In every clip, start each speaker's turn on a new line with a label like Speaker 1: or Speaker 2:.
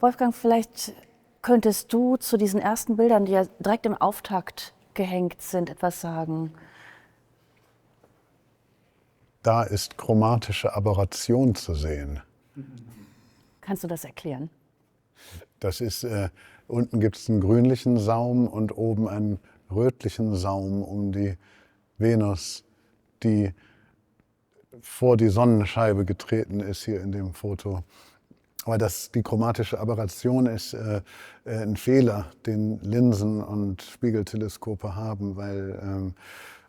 Speaker 1: Wolfgang, vielleicht könntest du zu diesen ersten Bildern, die ja direkt im Auftakt gehängt sind, etwas sagen.
Speaker 2: Da ist chromatische Aberration zu sehen.
Speaker 1: Kannst du das erklären?
Speaker 2: Das ist, unten gibt es einen grünlichen Saum und oben einen rötlichen Saum um die Venus, die vor die Sonnenscheibe getreten ist hier in dem Foto. Aber die chromatische Aberration ist ein Fehler, den Linsen und Spiegelteleskope haben, weil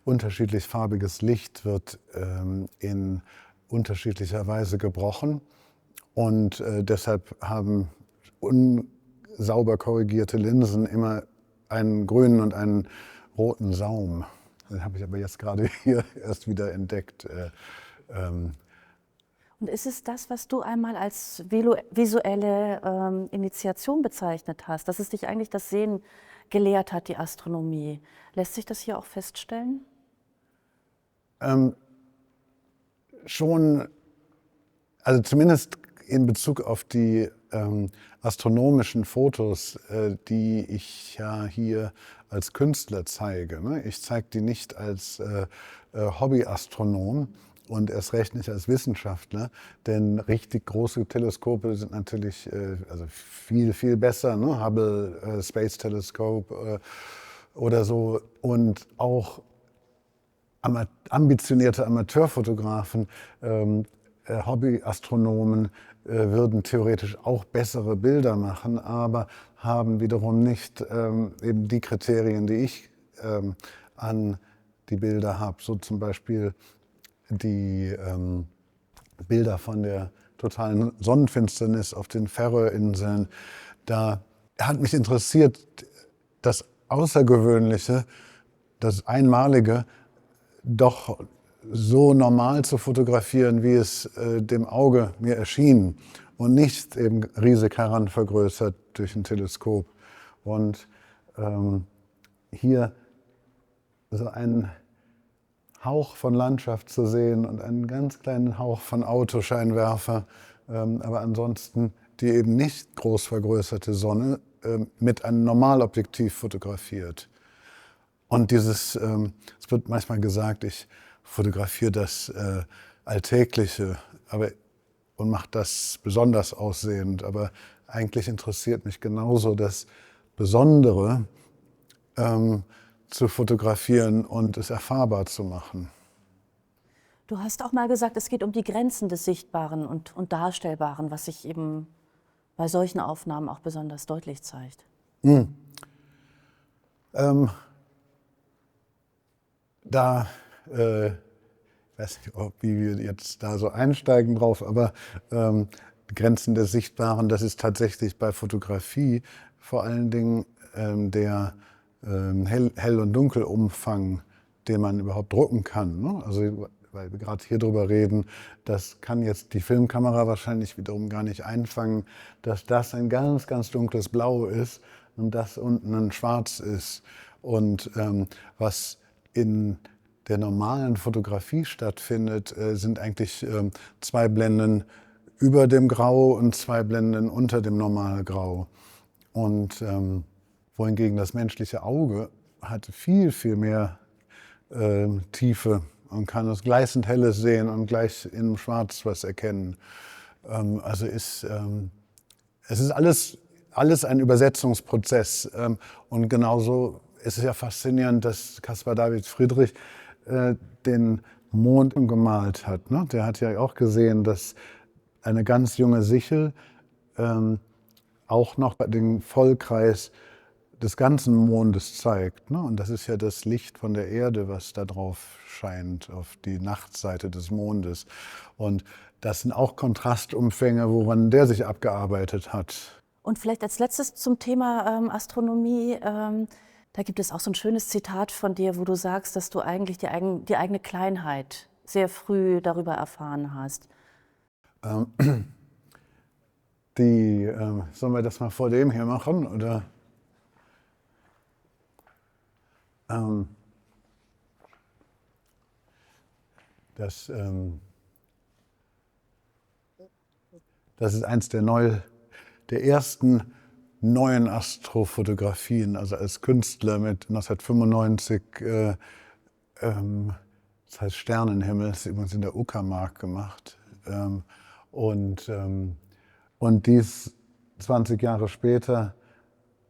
Speaker 2: unterschiedlich farbiges Licht wird in unterschiedlicher Weise gebrochen. Und deshalb haben unsauber korrigierte Linsen immer einen grünen und einen roten Saum. Den habe ich aber jetzt gerade hier erst wieder entdeckt.
Speaker 1: Und ist es das, was du einmal als visuelle Initiation bezeichnet hast, dass es dich eigentlich das Sehen gelehrt hat, die Astronomie? Lässt sich das hier auch feststellen?
Speaker 2: Schon, also zumindest in Bezug auf die astronomischen Fotos, die ich ja hier als Künstler zeige. Ne? Ich zeige die nicht als Hobbyastronom und erst recht nicht als Wissenschaftler, denn richtig große Teleskope sind natürlich also viel, viel besser, ne? Hubble Space Telescope oder so, und auch ambitionierte Amateurfotografen, Hobbyastronomen würden theoretisch auch bessere Bilder machen, aber haben wiederum nicht eben die Kriterien, die ich an die Bilder habe. So zum Beispiel die Bilder von der totalen Sonnenfinsternis auf den Färöerinseln. Da hat mich interessiert, das Außergewöhnliche, das Einmalige, doch so normal zu fotografieren, wie es dem Auge mir erschien und nicht eben riesig heranvergrößert durch ein Teleskop. Und hier so einen Hauch von Landschaft zu sehen und einen ganz kleinen Hauch von Autoscheinwerfer, aber ansonsten die eben nicht groß vergrößerte Sonne mit einem Normalobjektiv fotografiert. Und es wird manchmal gesagt, ich fotografiere das Alltägliche und mache das besonders aussehend. Aber eigentlich interessiert mich genauso das Besondere zu fotografieren und es erfahrbar zu machen.
Speaker 1: Du hast auch mal gesagt, es geht um die Grenzen des Sichtbaren und Darstellbaren, was sich eben bei solchen Aufnahmen auch besonders deutlich zeigt.
Speaker 2: Ich weiß nicht, wie wir jetzt da so einsteigen drauf, aber Grenzen des Sichtbaren, das ist tatsächlich bei Fotografie vor allen Dingen der Hell- und Dunkelumfang, den man überhaupt drucken kann. Ne? Also, weil wir gerade hier drüber reden, das kann jetzt die Filmkamera wahrscheinlich wiederum gar nicht einfangen, dass das ein ganz, ganz dunkles Blau ist und das unten ein Schwarz ist. Und was in der normalen Fotografie stattfindet, sind eigentlich zwei Blenden über dem Grau und zwei Blenden unter dem Normalgrau. Und wohingegen das menschliche Auge hat viel, viel mehr Tiefe und kann das gleißend Helles sehen und gleich in Schwarz was erkennen. Also es ist alles ein Übersetzungsprozess. Und genauso ist es ja faszinierend, dass Caspar David Friedrich den Mond gemalt hat. Ne? Der hat ja auch gesehen, dass eine ganz junge Sichel auch noch den Vollkreis des ganzen Mondes zeigt. Ne? Und das ist ja das Licht von der Erde, was da drauf scheint, auf die Nachtseite des Mondes. Und das sind auch Kontrastumfänge, woran der sich abgearbeitet hat.
Speaker 1: Und vielleicht als letztes zum Thema Astronomie. Da gibt es auch so ein schönes Zitat von dir, wo du sagst, dass du eigentlich die eigene Kleinheit sehr früh darüber erfahren hast.
Speaker 2: Sollen wir das mal vor dem hier machen? Oder? Das ist eins der der ersten neuen Astrofotografien, also als Künstler mit 1995, das heißt Sternenhimmel, das ist übrigens in der Uckermark gemacht. Und dies 20 Jahre später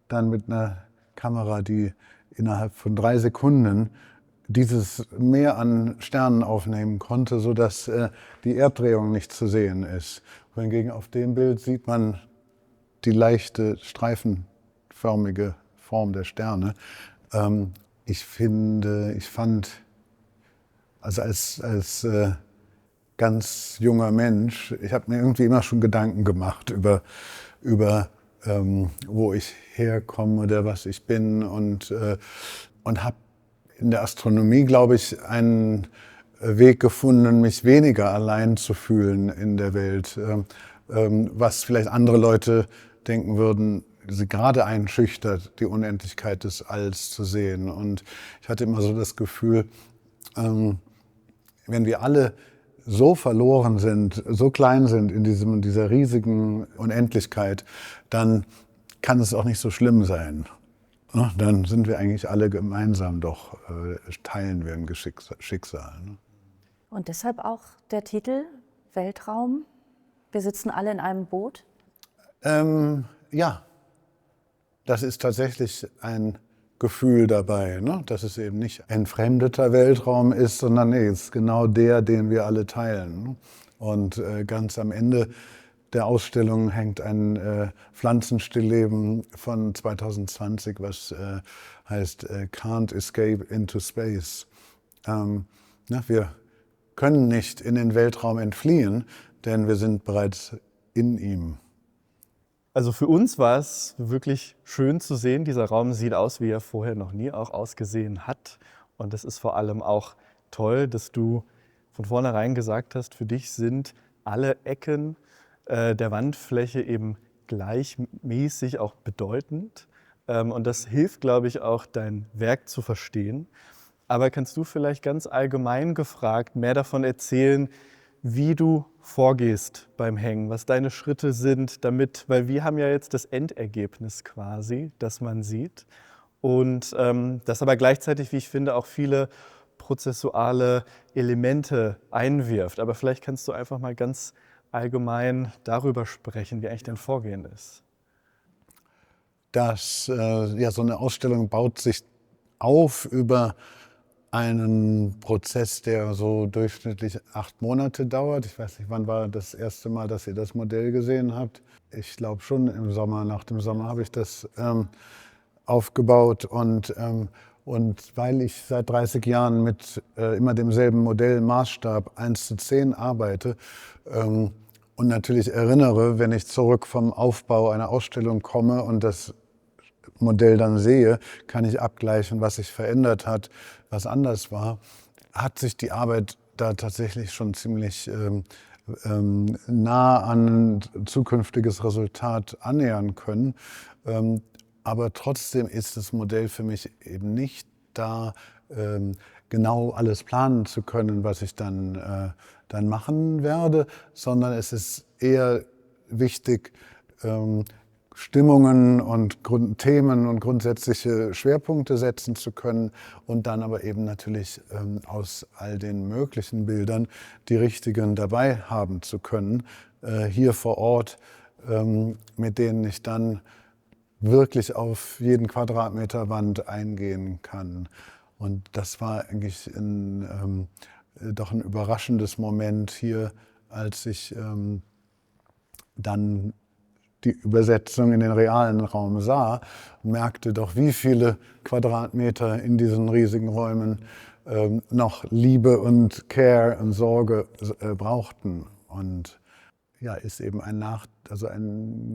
Speaker 2: dann mit einer Kamera, die innerhalb von 3 Sekunden dieses Meer an Sternen aufnehmen konnte, sodass die Erddrehung nicht zu sehen ist. Wohingegen auf dem Bild sieht man die leichte streifenförmige Form der Sterne. Ich fand, also als ganz junger Mensch, ich habe mir irgendwie immer schon Gedanken gemacht über wo ich herkomme oder was ich bin und habe in der Astronomie, glaube ich, einen Weg gefunden, mich weniger allein zu fühlen in der Welt, was vielleicht andere Leute denken würden, sie gerade einschüchtert, die Unendlichkeit des Alls zu sehen. Und ich hatte immer so das Gefühl, wenn wir alle so verloren sind, so klein sind in dieser riesigen Unendlichkeit, dann kann es auch nicht so schlimm sein. Dann sind wir eigentlich alle gemeinsam doch, teilen wir ein Schicksal.
Speaker 1: Und deshalb auch der Titel Weltraum. Wir sitzen alle in einem Boot.
Speaker 2: Ja, das ist tatsächlich ein Gefühl dabei, ne? Dass es eben nicht ein entfremdeter Weltraum ist, sondern nee, es ist genau der, den wir alle teilen. Ne? Und ganz am Ende der Ausstellung hängt ein Pflanzenstillleben von 2020, was heißt Can't Escape into Space. Wir können nicht in den Weltraum entfliehen, denn wir sind bereits in ihm.
Speaker 3: Also für uns war es wirklich schön zu sehen. Dieser Raum sieht aus, wie er vorher noch nie auch ausgesehen hat. Und es ist vor allem auch toll, dass du von vornherein gesagt hast, für dich sind alle Ecken der Wandfläche eben gleichmäßig auch bedeutend. Und das hilft, glaube ich, auch dein Werk zu verstehen. Aber kannst du vielleicht ganz allgemein gefragt mehr davon erzählen, wie du vorgehst beim Hängen, was deine Schritte sind, weil wir haben ja jetzt das Endergebnis quasi, das man sieht und das aber gleichzeitig, wie ich finde, auch viele prozessuale Elemente einwirft. Aber vielleicht kannst du einfach mal ganz allgemein darüber sprechen, wie eigentlich dein Vorgehen ist.
Speaker 2: So eine Ausstellung baut sich auf über einen Prozess, der so durchschnittlich 8 Monate dauert. Ich weiß nicht, wann war das erste Mal, dass ihr das Modell gesehen habt. Ich glaube schon im Sommer, nach dem Sommer habe ich das aufgebaut. Und weil ich seit 30 Jahren mit immer demselben Modellmaßstab 1:10 arbeite und natürlich erinnere, wenn ich zurück vom Aufbau einer Ausstellung komme und das Modell dann sehe, kann ich abgleichen, was sich verändert hat, was anders war, hat sich die Arbeit da tatsächlich schon ziemlich nah an ein zukünftiges Resultat annähern können. Aber trotzdem ist das Modell für mich eben nicht da, genau alles planen zu können, was ich dann machen werde, sondern es ist eher wichtig, Stimmungen und Themen und grundsätzliche Schwerpunkte setzen zu können und dann aber eben natürlich aus all den möglichen Bildern die richtigen dabei haben zu können, hier vor Ort, mit denen ich dann wirklich auf jeden Quadratmeter Wand eingehen kann. Und das war eigentlich doch ein überraschendes Moment hier, als ich dann die Übersetzung in den realen Raum sah und merkte doch, wie viele Quadratmeter in diesen riesigen Räumen noch Liebe und Care und Sorge brauchten. Und ja, ist eben ein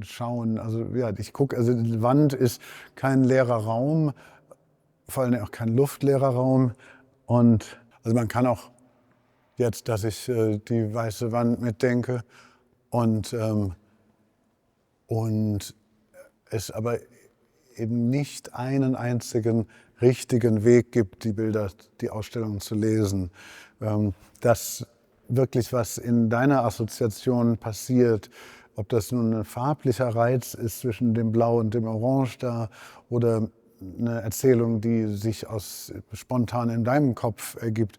Speaker 2: Schauen. Also ja, ich gucke, also die Wand ist kein leerer Raum, vor allem auch kein luftleerer Raum. Und also man kann auch jetzt, dass ich die weiße Wand mitdenke und es aber eben nicht einen einzigen richtigen Weg gibt, die Ausstellung zu lesen. Das wirklich, was in deiner Assoziation passiert, ob das nun ein farblicher Reiz ist zwischen dem Blau und dem Orange da oder eine Erzählung, die sich spontan in deinem Kopf ergibt,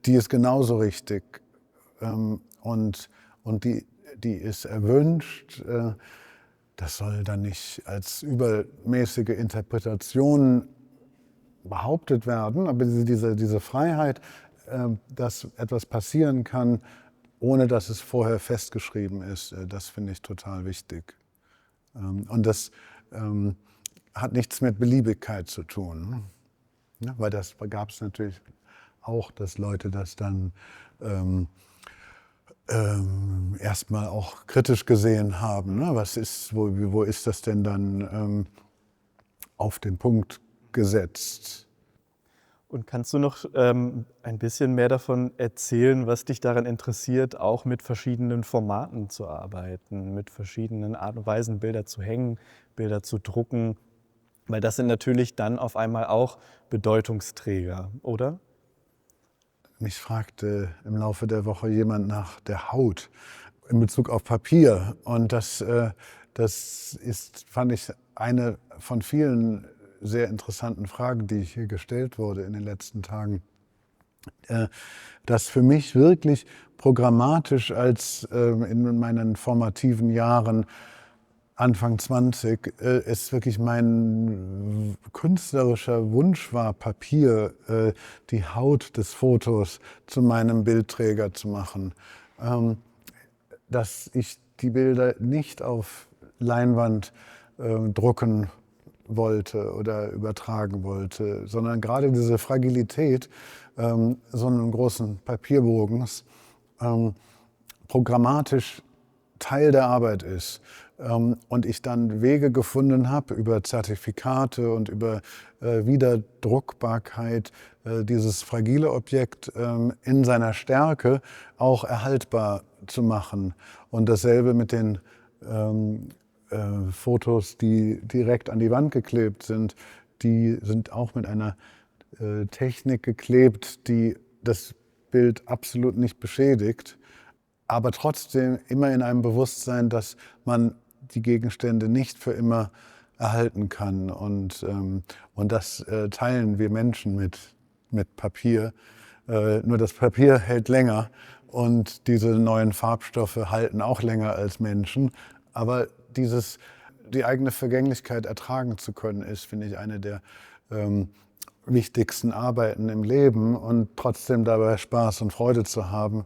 Speaker 2: die ist genauso richtig. Und die ist erwünscht. Das soll dann nicht als übermäßige Interpretation behauptet werden, aber diese Freiheit, dass etwas passieren kann, ohne dass es vorher festgeschrieben ist, das finde ich total wichtig. Und das hat nichts mit Beliebigkeit zu tun, ne? Weil das gab es natürlich auch, dass Leute das dann erstmal auch kritisch gesehen haben. Ne? Wo ist das denn dann auf den Punkt gesetzt?
Speaker 3: Und kannst du noch ein bisschen mehr davon erzählen, was dich daran interessiert, auch mit verschiedenen Formaten zu arbeiten, mit verschiedenen Art und Weisen Bilder zu hängen, Bilder zu drucken? Weil das sind natürlich dann auf einmal auch Bedeutungsträger, oder?
Speaker 2: Mich fragte im Laufe der Woche jemand nach der Haut in Bezug auf Papier. Und das fand ich, eine von vielen sehr interessanten Fragen, die hier gestellt wurde in den letzten Tagen. Das für mich wirklich programmatisch als in meinen formativen Jahren Anfang 20 es wirklich mein künstlerischer Wunsch war, Papier, die Haut des Fotos zu meinem Bildträger zu machen. Dass ich die Bilder nicht auf Leinwand drucken wollte oder übertragen wollte, sondern gerade diese Fragilität so einen großen Papierbogens programmatisch Teil der Arbeit ist. Und ich dann Wege gefunden habe über Zertifikate und über Wiederdruckbarkeit, dieses fragile Objekt in seiner Stärke auch erhaltbar zu machen. Und dasselbe mit den Fotos, die direkt an die Wand geklebt sind, die sind auch mit einer Technik geklebt, die das Bild absolut nicht beschädigt, aber trotzdem immer in einem Bewusstsein, dass man die Gegenstände nicht für immer erhalten kann. Und das teilen wir Menschen mit Papier. Nur das Papier hält länger und diese neuen Farbstoffe halten auch länger als Menschen. Aber die eigene Vergänglichkeit ertragen zu können, ist, finde ich, eine der wichtigsten Arbeiten im Leben. Und trotzdem dabei Spaß und Freude zu haben,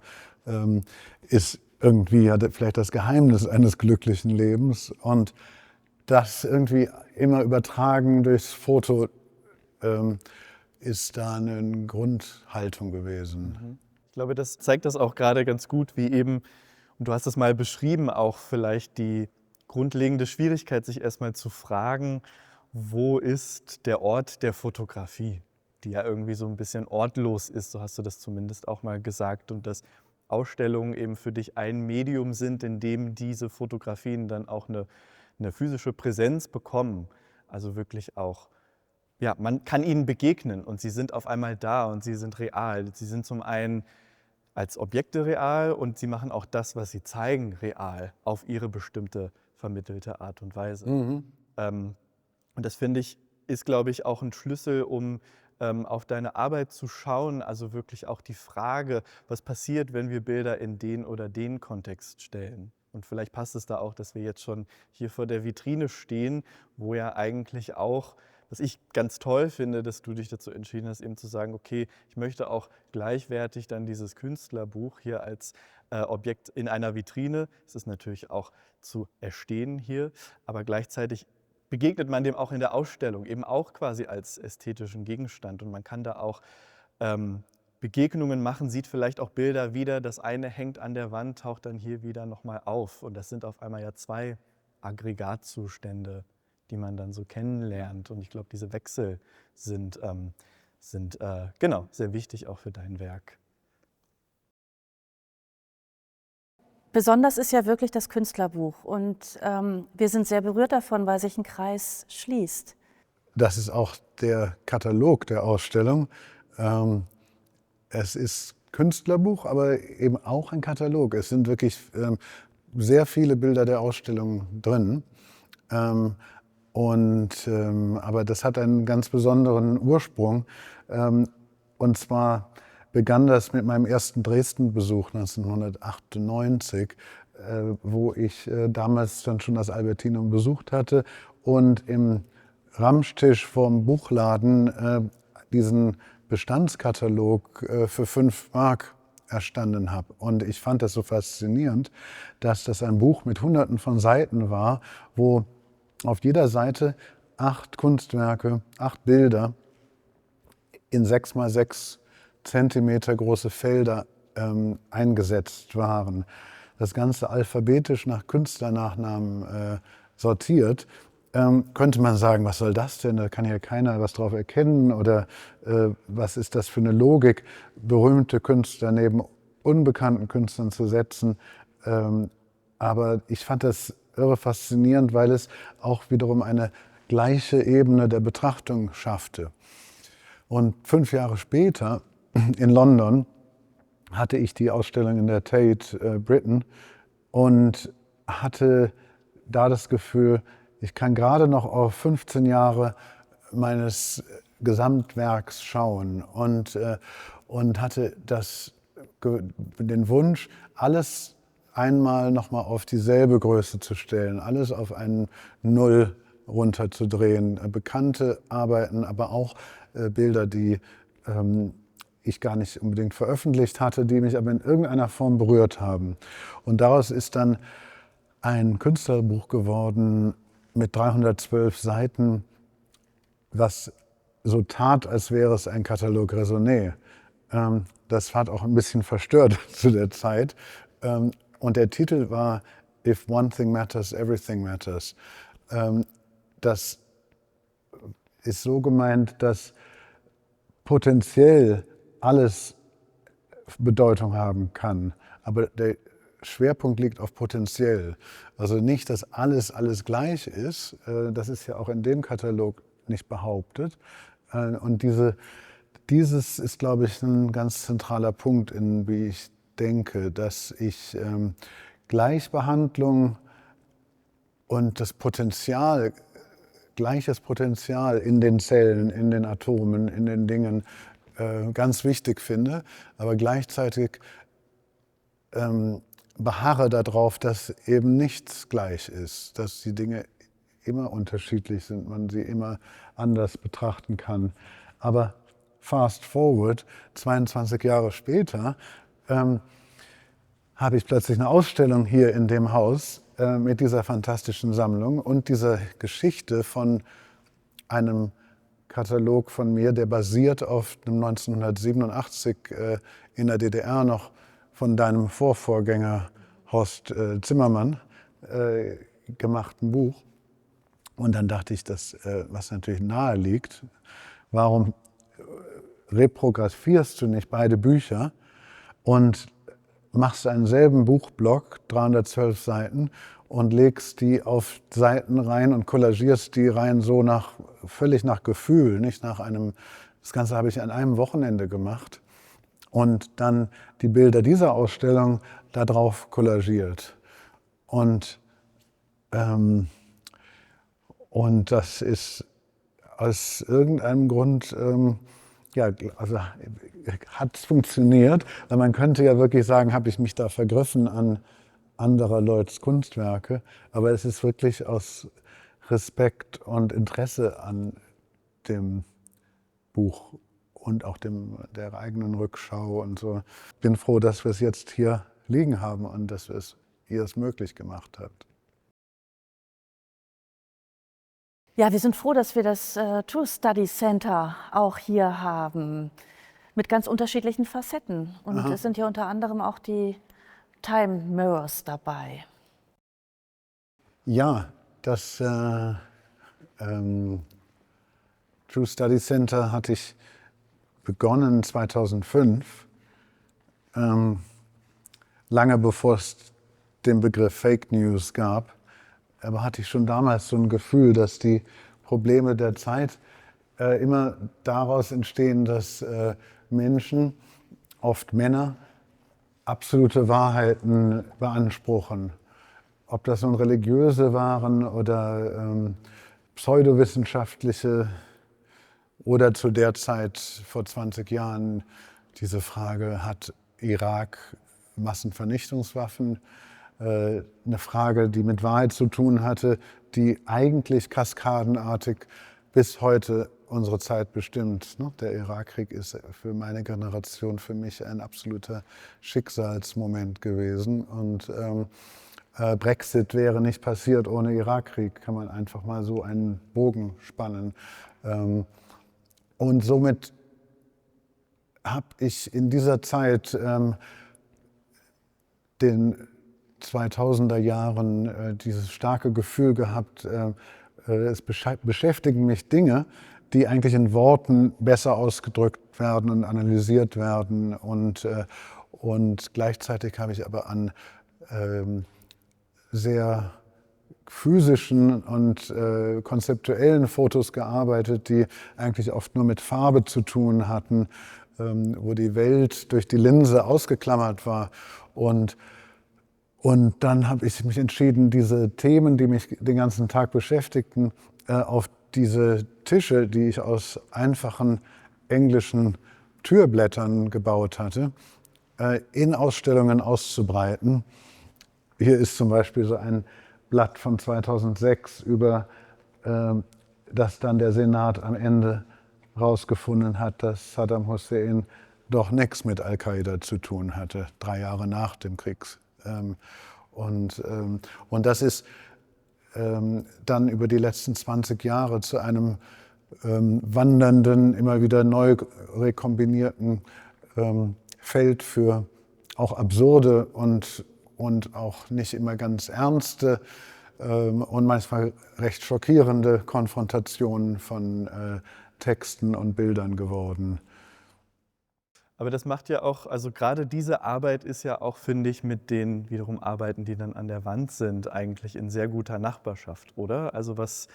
Speaker 2: ist irgendwie vielleicht das Geheimnis eines glücklichen Lebens. Und das irgendwie immer übertragen durchs Foto ist da eine Grundhaltung gewesen.
Speaker 3: Ich glaube, das zeigt das auch gerade ganz gut, wie eben, und du hast es mal beschrieben, auch vielleicht die grundlegende Schwierigkeit, sich erstmal zu fragen, wo ist der Ort der Fotografie, die ja irgendwie so ein bisschen ortlos ist, so hast du das zumindest auch mal gesagt, und dass Ausstellungen eben für dich ein Medium sind, in dem diese Fotografien dann auch eine physische Präsenz bekommen. Also wirklich auch, ja, man kann ihnen begegnen und sie sind auf einmal da und sie sind real. Sie sind zum einen als Objekte real und sie machen auch das, was sie zeigen, real auf ihre bestimmte vermittelte Art und Weise. Und das finde ich, ist, glaube ich, auch ein Schlüssel, um auf deine Arbeit zu schauen, also wirklich auch die Frage, was passiert, wenn wir Bilder in den oder den Kontext stellen. Und vielleicht passt es da auch, dass wir jetzt schon hier vor der Vitrine stehen, wo ja eigentlich auch, was ich ganz toll finde, dass du dich dazu entschieden hast, eben zu sagen, okay, ich möchte auch gleichwertig dann dieses Künstlerbuch hier als Objekt in einer Vitrine, es ist natürlich auch zu erstehen hier, aber gleichzeitig begegnet man dem auch in der Ausstellung, eben auch quasi als ästhetischen Gegenstand. Und man kann da auch Begegnungen machen, sieht vielleicht auch Bilder wieder. Das eine hängt an der Wand, taucht dann hier wieder nochmal auf. Und das sind auf einmal ja zwei Aggregatzustände, die man dann so kennenlernt. Und ich glaube, diese Wechsel sind genau sehr wichtig auch für dein Werk.
Speaker 1: Besonders ist ja wirklich das Künstlerbuch und wir sind sehr berührt davon, weil sich ein Kreis schließt.
Speaker 2: Das ist auch der Katalog der Ausstellung. Es ist Künstlerbuch, aber eben auch ein Katalog. Es sind wirklich sehr viele Bilder der Ausstellung drin. Aber das hat einen ganz besonderen Ursprung. Und zwar begann das mit meinem ersten Dresden-Besuch 1998, wo ich damals dann schon das Albertinum besucht hatte und im Ramstisch vorm Buchladen diesen Bestandskatalog für 5 Mark erstanden habe. Und ich fand das so faszinierend, dass das ein Buch mit Hunderten von Seiten war, wo auf jeder Seite 8 Kunstwerke, 8 Bilder in 6 mal 6 Zentimeter große Felder eingesetzt waren. Das Ganze alphabetisch nach Künstlernachnamen sortiert. Könnte man sagen, was soll das denn? Da kann ja keiner was drauf erkennen. Oder was ist das für eine Logik, berühmte Künstler neben unbekannten Künstlern zu setzen. Aber ich fand das irre faszinierend, weil es auch wiederum eine gleiche Ebene der Betrachtung schaffte. Und 5 Jahre später in London hatte ich die Ausstellung in der Tate Britain und hatte da das Gefühl, ich kann gerade noch auf 15 Jahre meines Gesamtwerks schauen und hatte den Wunsch, alles einmal nochmal auf dieselbe Größe zu stellen, alles auf einen Null runterzudrehen. Bekannte Arbeiten, aber auch Bilder, die ich gar nicht unbedingt veröffentlicht hatte, die mich aber in irgendeiner Form berührt haben. Und daraus ist dann ein Künstlerbuch geworden mit 312 Seiten, was so tat, als wäre es ein Katalog Raisonné. Das hat auch ein bisschen verstört zu der Zeit. Und der Titel war If One Thing Matters, Everything Matters. Das ist so gemeint, dass potenziell alles Bedeutung haben kann, aber der Schwerpunkt liegt auf potenziell. Also nicht, dass alles gleich ist, das ist ja auch in dem Katalog nicht behauptet. Und dieses ist, glaube ich, ein ganz zentraler Punkt, in wie ich denke, dass ich Gleichbehandlung und das Potenzial, gleiches Potenzial in den Zellen, in den Atomen, in den Dingen ganz wichtig finde, aber gleichzeitig beharre darauf, dass eben nichts gleich ist, dass die Dinge immer unterschiedlich sind, man sie immer anders betrachten kann. Aber fast forward, 22 Jahre später, habe ich plötzlich eine Ausstellung hier in dem Haus mit dieser fantastischen Sammlung und dieser Geschichte von einem Katalog von mir, der basiert auf einem 1987 in der DDR noch von deinem Vorvorgänger Horst Zimmermann gemachten Buch. Und dann dachte ich, was natürlich nahe liegt, warum reprographierst du nicht beide Bücher und machst einen selben Buchblock, 312 Seiten, und legst die auf Seiten rein und collagierst die rein so völlig nach Gefühl, nicht nach das Ganze habe ich an einem Wochenende gemacht und dann die Bilder dieser Ausstellung da drauf collagiert. Und das ist aus irgendeinem Grund, also hat es funktioniert. Weil man könnte ja wirklich sagen, habe ich mich da vergriffen an anderer Leute Kunstwerke. Aber es ist wirklich aus Respekt und Interesse an dem Buch und auch der eigenen Rückschau und so. Ich bin froh, dass wir es jetzt hier liegen haben und dass ihr es möglich gemacht habt.
Speaker 1: Ja, wir sind froh, dass wir das True Study Center auch hier haben, mit ganz unterschiedlichen Facetten. Und es sind ja unter anderem auch die Time Mirrors dabei.
Speaker 2: Ja, das True Study Center hatte ich begonnen 2005, lange bevor es den Begriff Fake News gab. Aber hatte ich schon damals so ein Gefühl, dass die Probleme der Zeit immer daraus entstehen, dass Menschen, oft Männer, absolute Wahrheiten beanspruchen. ob das nun religiöse waren oder pseudowissenschaftliche oder zu der Zeit vor 20 Jahren diese Frage, hat Irak Massenvernichtungswaffen? Eine Frage, die mit Wahrheit zu tun hatte, die eigentlich kaskadenartig bis heute unsere Zeit bestimmt. Der Irakkrieg ist für meine Generation, für mich ein absoluter Schicksalsmoment gewesen. Und Brexit wäre nicht passiert ohne Irakkrieg, kann man einfach mal so einen Bogen spannen. Und somit habe ich in dieser Zeit den 2000er Jahren dieses starke Gefühl gehabt, es beschäftigen mich Dinge, die eigentlich in Worten besser ausgedrückt werden und analysiert werden. Und gleichzeitig habe ich aber an sehr physischen und konzeptuellen Fotos gearbeitet, die eigentlich oft nur mit Farbe zu tun hatten, wo die Welt durch die Linse ausgeklammert war. Und dann habe ich mich entschieden, diese Themen, die mich den ganzen Tag beschäftigten, auf diese Tische, die ich aus einfachen englischen Türblättern gebaut hatte, in Ausstellungen auszubreiten. Hier ist zum Beispiel so ein Blatt von 2006, über das dann der Senat am Ende herausgefunden hat, dass Saddam Hussein doch nichts mit Al-Qaida zu tun hatte, 3 Jahre nach dem Krieg. Und das ist dann über die letzten 20 Jahre zu einem wandernden, immer wieder neu rekombinierten Feld für auch absurde und auch nicht immer ganz ernste und manchmal recht schockierende Konfrontationen von Texten und Bildern geworden.
Speaker 3: Aber das macht ja auch, also gerade diese Arbeit ist ja auch, finde ich, mit den wiederum Arbeiten, die dann an der Wand sind, eigentlich in sehr guter Nachbarschaft, oder? Also was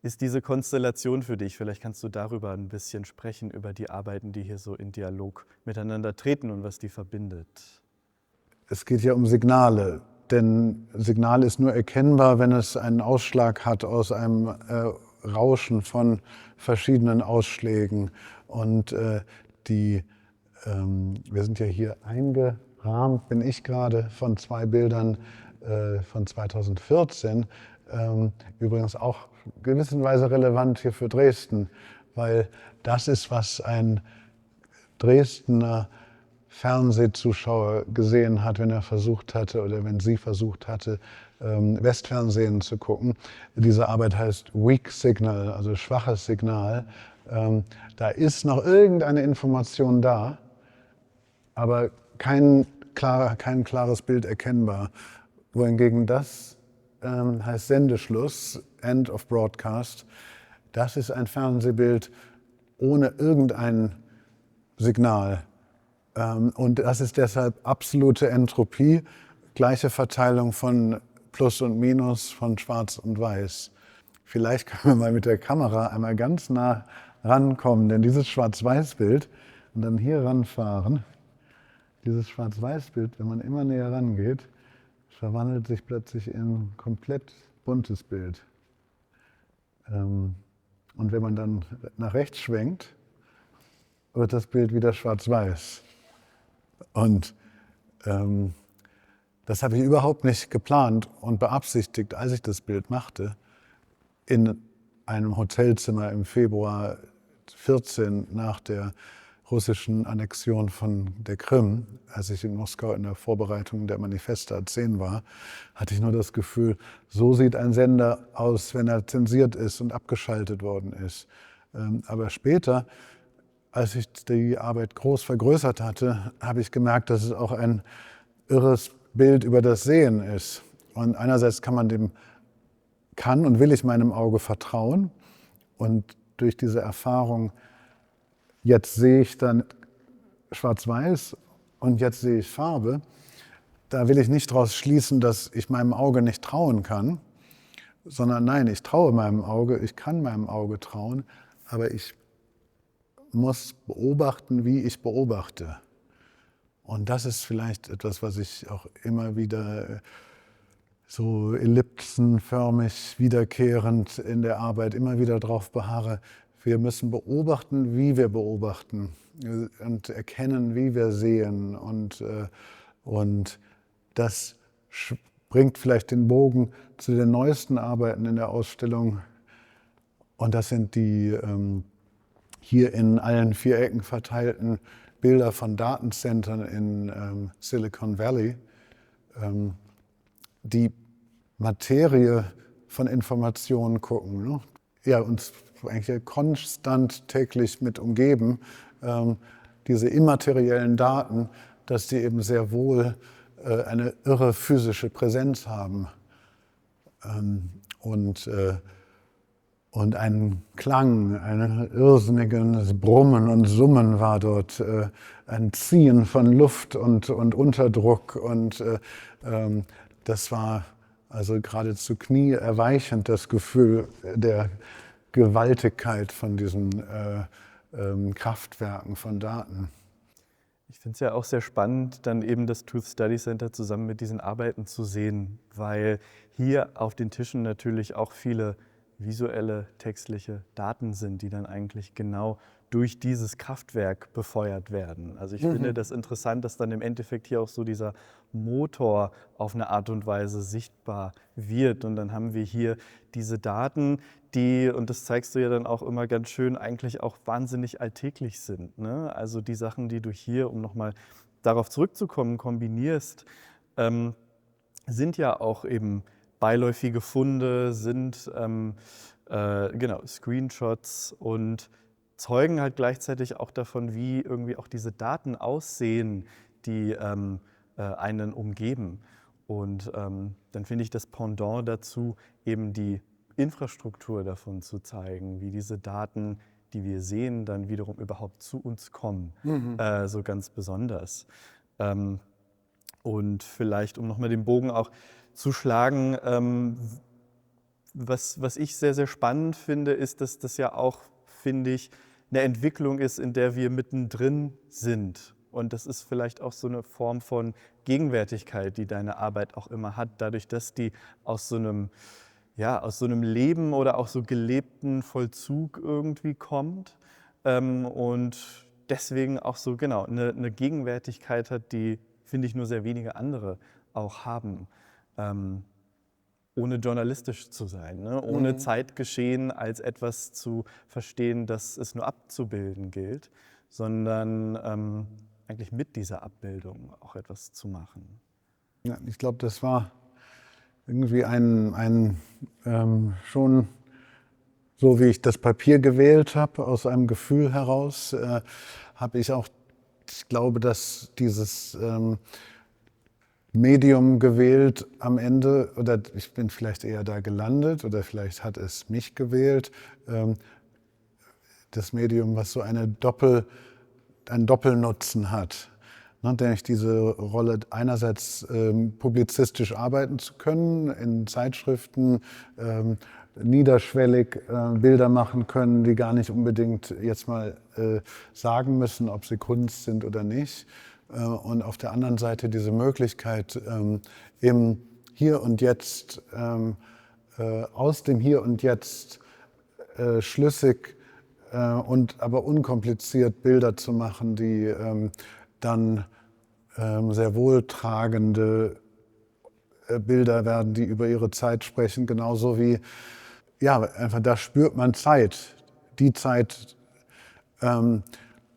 Speaker 3: ist diese Konstellation für dich? Vielleicht kannst du darüber ein bisschen sprechen, über die Arbeiten, die hier so in Dialog miteinander treten und was die verbindet.
Speaker 2: Es geht ja um Signale, denn Signal ist nur erkennbar, wenn es einen Ausschlag hat aus einem Rauschen von verschiedenen Ausschlägen. Und wir sind ja hier eingerahmt, bin ich gerade, von 2 Bildern von 2014. Übrigens auch gewissenweise relevant hier für Dresden, weil das ist, was ein Dresdner Fernsehzuschauer gesehen hat, wenn er versucht hatte oder wenn sie versucht hatte, Westfernsehen zu gucken. Diese Arbeit heißt Weak Signal, also schwaches Signal. Da ist noch irgendeine Information da, aber kein klares Bild erkennbar. Wohingegen das heißt Sendeschluss, End of Broadcast. Das ist ein Fernsehbild ohne irgendein Signal. Und das ist deshalb absolute Entropie, gleiche Verteilung von Plus und Minus, von Schwarz und Weiß. Vielleicht können wir mal mit der Kamera einmal ganz nah rankommen, denn dieses Schwarz-Weiß-Bild und dann hier ranfahren, dieses Schwarz-Weiß-Bild, wenn man immer näher rangeht, verwandelt sich plötzlich in ein komplett buntes Bild. Und wenn man dann nach rechts schwenkt, wird das Bild wieder schwarz-weiß. Und das habe ich überhaupt nicht geplant und beabsichtigt, als ich das Bild machte, in einem Hotelzimmer im Februar 2014 nach der russischen Annexion von der Krim, als ich in Moskau in der Vorbereitung der Manifesta 10 war, hatte ich nur das Gefühl, so sieht ein Sender aus, wenn er zensiert ist und abgeschaltet worden ist. Aber später, als ich die Arbeit groß vergrößert hatte, habe ich gemerkt, dass es auch ein irres Bild über das Sehen ist. Und einerseits kann und will ich meinem Auge vertrauen. Und durch diese Erfahrung, jetzt sehe ich dann schwarz-weiß und jetzt sehe ich Farbe, da will ich nicht daraus schließen, dass ich meinem Auge nicht trauen kann, sondern nein, ich traue meinem Auge, ich kann meinem Auge trauen, aber ich muss beobachten, wie ich beobachte. Und das ist vielleicht etwas, was ich auch immer wieder so ellipsenförmig wiederkehrend in der Arbeit immer wieder darauf beharre, wir müssen beobachten, wie wir beobachten und erkennen, wie wir sehen. Und das bringt vielleicht den Bogen zu den neuesten Arbeiten in der Ausstellung. Und das sind die hier in allen 4 Ecken verteilten Bilder von Datencentern in Silicon Valley, die Materie von Informationen gucken, ne? Ja, uns eigentlich konstant täglich mit umgeben, diese immateriellen Daten, dass die eben sehr wohl eine irre physische Präsenz haben. Und ein Klang, ein irrsinniges Brummen und Summen war dort, ein Ziehen von Luft und Unterdruck. Und das war also geradezu knieerweichend, das Gefühl der Gewaltigkeit von diesen Kraftwerken von Daten.
Speaker 3: Ich finde es ja auch sehr spannend, dann eben das Truth Study Center zusammen mit diesen Arbeiten zu sehen, weil hier auf den Tischen natürlich auch viele visuelle, textliche Daten sind, die dann eigentlich genau durch dieses Kraftwerk befeuert werden. Also ich finde das interessant, dass dann im Endeffekt hier auch so dieser Motor auf eine Art und Weise sichtbar wird. Und dann haben wir hier diese Daten, die, und das zeigst du ja dann auch immer ganz schön, eigentlich auch wahnsinnig alltäglich sind, ne? Also die Sachen, die du hier, um nochmal darauf zurückzukommen, kombinierst, sind ja auch eben beiläufige Funde, sind genau, Screenshots und zeugen halt gleichzeitig auch davon, wie irgendwie auch diese Daten aussehen, die einen umgeben. Und dann finde ich das Pendant dazu, eben die Infrastruktur davon zu zeigen, wie diese Daten, die wir sehen, dann wiederum überhaupt zu uns kommen, so ganz besonders. Und vielleicht, um nochmal den Bogen auch zu schlagen, was ich sehr, sehr spannend finde, ist, dass das ja auch, finde ich, eine Entwicklung ist, in der wir mittendrin sind. Und das ist vielleicht auch so eine Form von Gegenwärtigkeit, die deine Arbeit auch immer hat, dadurch, dass die aus so einem Leben oder auch so gelebten Vollzug irgendwie kommt und deswegen auch so genau eine Gegenwärtigkeit hat, die, finde ich, nur sehr wenige andere auch haben. Ohne journalistisch zu sein, ne? Ohne Zeitgeschehen als etwas zu verstehen, das es nur abzubilden gilt, sondern eigentlich mit dieser Abbildung auch etwas zu machen.
Speaker 2: Ja, ich glaube, das war irgendwie schon so, wie ich das Papier gewählt habe, aus einem Gefühl heraus, habe ich auch, ich glaube, dass dieses Medium gewählt am Ende, oder ich bin vielleicht eher da gelandet oder vielleicht hat es mich gewählt, das Medium, was so einen Doppelnutzen hat. Nämlich diese Rolle, einerseits publizistisch arbeiten zu können, in Zeitschriften niederschwellig Bilder machen können, die gar nicht unbedingt jetzt mal sagen müssen, ob sie Kunst sind oder nicht. Und auf der anderen Seite diese Möglichkeit, im Hier und Jetzt, aus dem Hier und Jetzt schlüssig und aber unkompliziert Bilder zu machen, die dann sehr wohltragende Bilder werden, die über ihre Zeit sprechen, genauso wie, ja, einfach da spürt man Zeit, die Zeit,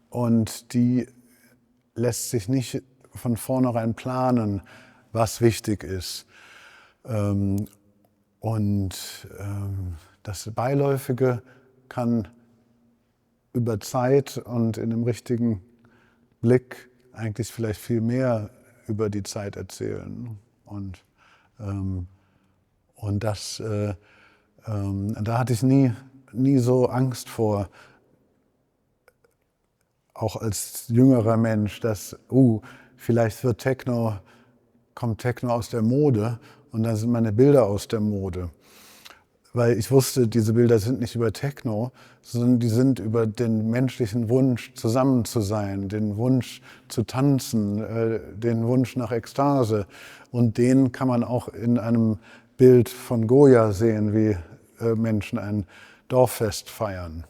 Speaker 2: und die lässt sich nicht von vornherein planen, was wichtig ist. Das Beiläufige kann über Zeit und in dem richtigen Blick eigentlich vielleicht viel mehr über die Zeit erzählen. Und das, da hatte ich nie so Angst vor, auch als jüngerer Mensch, dass vielleicht kommt Techno aus der Mode und dann sind meine Bilder aus der Mode. weil ich wusste, diese Bilder sind nicht über Techno, sondern die sind über den menschlichen Wunsch, zusammen zu sein, den Wunsch zu tanzen, den Wunsch nach Ekstase. Und den kann man auch in einem Bild von Goya sehen, wie Menschen ein Dorffest feiern.